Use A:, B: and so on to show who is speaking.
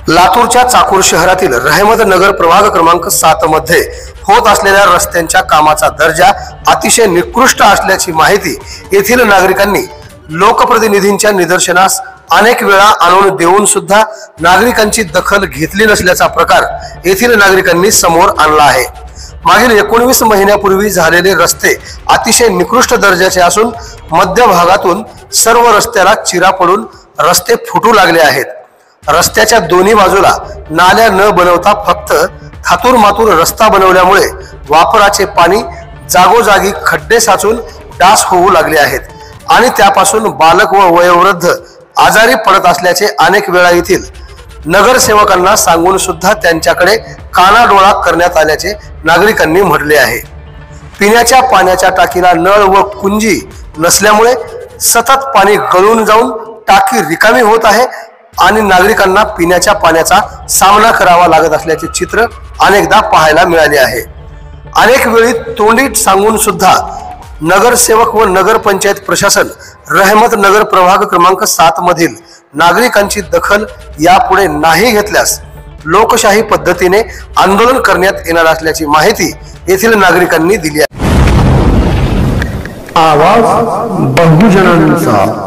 A: लातूरच्या चाकूर शहरातील रहमतनगर प्रभाग क्रमांक 7 मध्ये होत असलेल्या रस्त्यांच्या कामाचा दर्जा अतिशय निकृष्ट असल्याची माहिती येथील नागरिकांनी लोकप्रतिनिधींच्या निदर्शनास अनेक वेळा आणून देऊन सुद्धा नागरिकांची दखल घेतली नसल्याचा प्रकार येथील नागरिकांनी समोर आणला आहे। मागील 19 महिन्यापूर्वी झालेले रस्ते अतिशय निकृष्ट दर्जाचे असून मध्य भागातून सर्व रस्त्याला चिरा पडून रस्ते फुटू लागले आहेत। रस्त्याच्या दोन्ही बाजूला नाल्या न बनवता फक्त थातूर मातूर रस्ता बनवल्यामुळे वापराचे पाणी जागोजागी खड्डे साचून डास होऊ लागले आहेत आणि त्यापासून बालक व वयोवृद्ध आजारी पडत असल्याचे अनेक वेळा येथील नगरसेवकांना सांगून सुद्धा त्यांच्याकडे कानाडोळा करण्यात आल्याचे नागरिकांनी म्हटले आहे। पिण्याच्या पाण्याच्या टाकीला नळ व कुंजी नसल्यामुळे सतत पाणी गळून जाऊन टाकी रिकामी होत आहे आणि नागरिकांना पिण्याच्या पाण्याचा सामना करावा लागत असल्याचे चित्र अनेकदा पाहायला मिळाले आहे। अनेक वेळी तोंडी सांगून सुद्धा नगरसेवक व नगरपंचायत प्रशासन रहमतनगर प्रभाग क्रमांक 7 मधील नागरिकांची दखल यापुढे नाही घेतल्यास लोकशाही पद्धतीने आंदोलन करण्यात येणार असल्याची माहिती येथील नागरिकांनी दिली आहे।
B: आवाज बहुजनांचा।